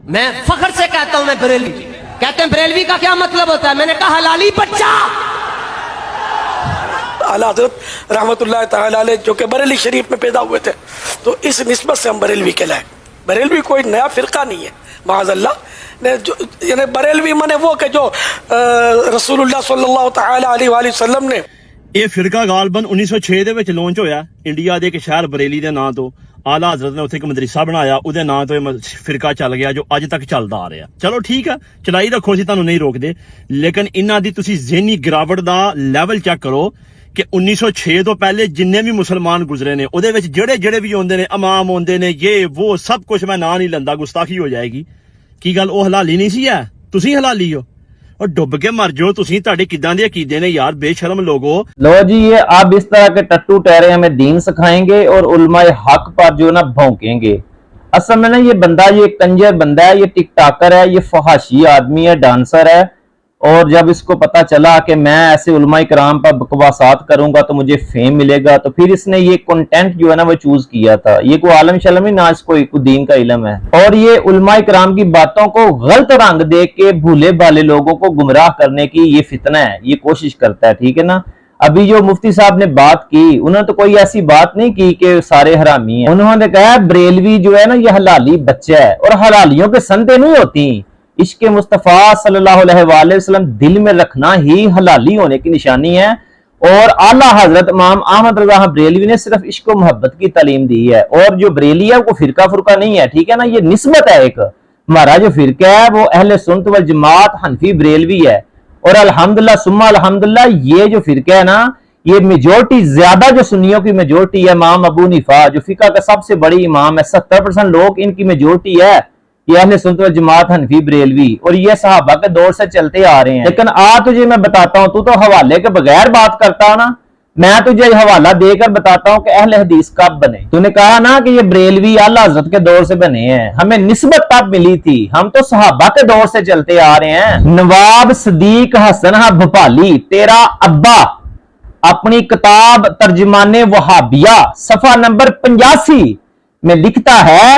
میں فخر سے کہتا ہوں میں بریلوی. کہتے ہیں بریلوی کا کیا مطلب ہوتا ہے؟ میں نے کہا حلالی بچہ. اعلیٰ حضرت رحمت اللہ تعالی علیہ جو کہ بریلی شریف میں پیدا ہوئے تھے، تو اس نسبت سے ہم بریلوی کہلائے. بریلوی کوئی نیا فرقہ نہیں ہے معاذ اللہ. یعنی بریلوی مانے وہ کہ جو رسول اللہ صلی اللہ تعالی علیہ وآلہ وسلم نے یہ فرقہ غالباً 1906 دے وچ لانچ ہویا انڈیا دے ایک شہر بریلی دے نام تو. آلہ حضرت نے اتنے ایک مدرسہ بنایا، او دے نام تو یہ فرقہ چل گیا جو اج تک چلدا آ رہا. چلو ٹھیک ہے، چلائی رکھو، اسی تانوں نہیں روک دے، لیکن انہاں دی تسی ذہنی گراوٹ دا لیول چیک کرو کہ 1906 تو پہلے جننے بھی مسلمان گزرے نے او دے وچ جڑے بھی ہوندے نے، امام ہوندے نے، یہ وہ سب کچھ میں نام نہیں لندا، گستاخی ہو جائے گی. کی گل او حلالی نہیں سی ہے؟ تسی حلالی ہو اور ڈب کے مر جو. تسی تہاڈے کداں دے عقیدے نے یار، بے شرم لوگو. لو جی، یہ اب اس طرح کے ٹٹو ٹہرے ہمیں دین سکھائیں گے اور علماء حق پر جو نا بھونکیں گے. اصل میں نا یہ بندہ، یہ کنجر بندہ ہے، یہ ٹک ٹاکر ہے، یہ فحاشی آدمی ہے، ڈانسر ہے. اور جب اس کو پتا چلا کہ میں ایسے علماء کرام پر بکواسات کروں گا تو مجھے فیم ملے گا، تو پھر اس نے یہ کنٹینٹ جو ہے نا وہ چوز کیا تھا. یہ کوئی عالم شلم ہی نہ، اس کو دین کا علم ہے. اور یہ علماء کرام کی باتوں کو غلط رنگ دے کے بھولے بھالے لوگوں کو گمراہ کرنے کی یہ فتنہ ہے، یہ کوشش کرتا ہے. ٹھیک ہے نا. ابھی جو مفتی صاحب نے بات کی، انہوں نے تو کوئی ایسی بات نہیں کی کہ سارے حرامی ہیں. انہوں نے کہا بریلوی جو ہے نا یہ حلالی بچہ ہے، اور حلالیوں کے سندیں نہیں ہوتی. عشق مصطفیٰ صلی اللہ علیہ وآلہ وسلم دل میں رکھنا ہی حلالی ہونے کی نشانی ہے. اور اعلیٰ حضرت امام احمد رضا بریلوی نے صرف عشق و محبت کی تعلیم دی ہے. اور جو بریلی ہے وہ فرقہ نہیں ہے. ٹھیک ہے نا. یہ نسبت ہے ایک. ہمارا جو فرقہ ہے وہ اہل سنت والجماعت حنفی بریلوی ہے. اور الحمدللہ ثم الحمدللہ یہ جو فرقہ ہے نا، یہ میجورٹی، زیادہ جو سنیوں کی میجورٹی ہے، امام ابو حنیفہ جو فقہ کا سب سے بڑی امام ہے، 70% لوگ ان کی میجورٹی ہے. یہ اہل سنت والجماعت حنفی بریلوی، اور یہ صحابہ کے دور سے چلتے آ رہے ہیں. لیکن تجھے میں بتاتا ہوں، تو حوالے کے بغیر بات کرتا ہوں نا. میں تجھے حوالہ دے کر بتاتا ہوں کہ اہل حدیث کب بنے. تو نے کہا نا کہ یہ بریلوی اعلیٰ حضرت کے دور سے بنے ہیں. ہمیں نسبت تب ملی تھی، ہم تو صحابہ کے دور سے چلتے آ رہے ہیں. نواب صدیق حسن بھوپالی تیرا ابا اپنی کتاب ترجمان وہابیہ صفحہ نمبر 85 میں لکھتا ہے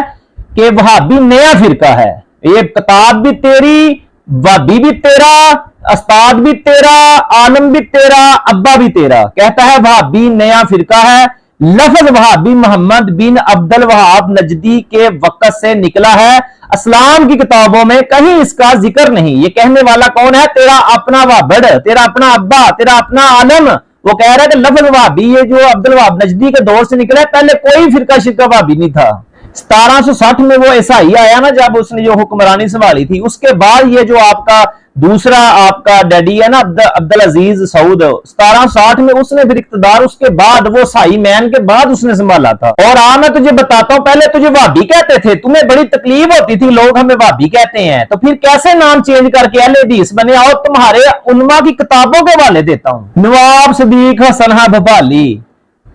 کہ وہابی نیا فرقہ ہے. یہ کتاب بھی تیری، وہابی بھی تیرا، استاد بھی تیرا، عالم بھی تیرا، ابا بھی تیرا. کہتا ہے وہابی نیا فرقہ ہے. لفظ وہابی محمد بن عبد الوہاب نجدی کے وقت سے نکلا ہے. اسلام کی کتابوں میں کہیں اس کا ذکر نہیں. یہ کہنے والا کون ہے؟ تیرا اپنا وہابڑ، تیرا اپنا ابا، تیرا اپنا عالم. وہ کہہ رہا ہے کہ لفظ وہابی یہ جو عبد الوہاب نجدی کے دور سے نکلا ہے، پہلے کوئی فرقہ شرکہ وہابی نہیں تھا. 1760 میں وہ عیسائی آیا نا، جب اس نے جو حکمرانی سنبھالی تھی. اس کے بعد یہ جو آپ کا دوسرا آپ کا ڈیڈی ہے نا عبدالعزیز سعود، 1760 میں اس نے پھر اقتدار، اس کے بعد وہ سائی مین کے بعد اس نے سنبھالا تھا. اور میں تجھے بتاتا ہوں، پہلے تجھے وہابی کہتے تھے، تمہیں بڑی تکلیف ہوتی تھی، لوگ ہمیں وہابی کہتے ہیں. تو پھر کیسے نام چینج کر کے اہل حدیث بنے؟ اور تمہارے علماء کی کتابوں کے حوالے دیتا ہوں. نواب صدیق حسن بھوپالی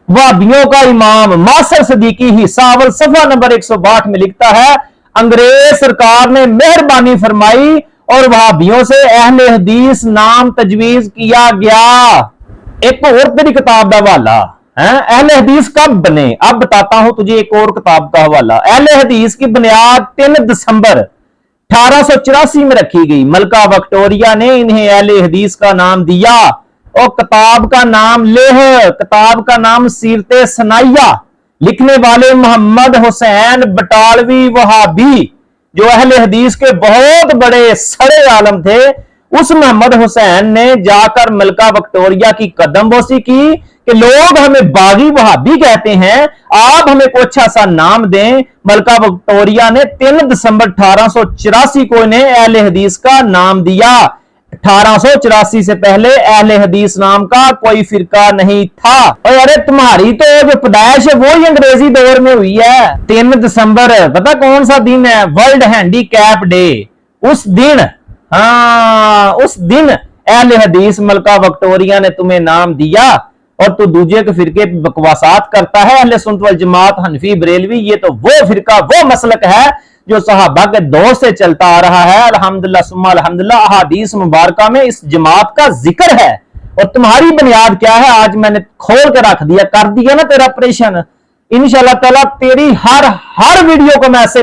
وہابیوں کا امام ماسر صدیقی حصہ اول صفحہ نمبر 162 میں لکھتا ہے، انگریز سرکار نے مہربانی فرمائی اور وہابیوں سے اہل حدیث نام تجویز کیا گیا. ایک اور تیری کتاب کا حوالہ، اہل حدیث کب بنے؟ اب بتاتا ہوں تجھے ایک اور کتاب کا حوالہ. اہل حدیث کی بنیاد 3 دسمبر 1884 میں رکھی گئی. ملکہ وکٹوریہ نے انہیں اہل حدیث کا نام دیا. اور کتاب کا نام کتاب کا نام سیرت ثنائیہ. لکھنے والے محمد حسین بٹالوی وہابی جو اہل حدیث کے بہت بڑے سڑے عالم تھے. اس محمد حسین نے جا کر ملکہ وکٹوریہ کی قدم بوسی کی کہ لوگ ہمیں باغی وہابی کہتے ہیں، آپ ہمیں کوئی اچھا سا نام دیں. ملکہ وکٹوریہ نے 3 دسمبر 1884 کو انہیں اہل حدیث کا نام دیا. 1884 سے پہلے اہل حدیث نام کا کوئی فرقہ نہیں تھا. اور ارے تمہاری تو جو پیدائش ہے وہی انگریزی دور میں ہوئی ہے. 3 دسمبر پتہ کون سا دن ہے؟ World handicap day. اس دن اہل حدیث ملکہ وکٹوریہ نے تمہیں نام دیا اور تو دوسرے کے فرقے پہ بکواسات کرتا ہے. اہل سنت والجماعت حنفی بریلوی یہ تو وہ فرقہ، وہ مسلک ہے جو صحابہ کے دور سے چلتا آ رہا ہے. الحمدللہ ثم الحمدللہ احادیث مبارکہ میں اس جماعت کا ذکر ہے. اور تمہاری بنیاد کیا ہے؟ آج میں نے کھول کے رکھ دیا، کر دیا نا تیرا آپریشن. انشاءاللہ تعالیٰ تیری ہر ویڈیو کو میں ایسے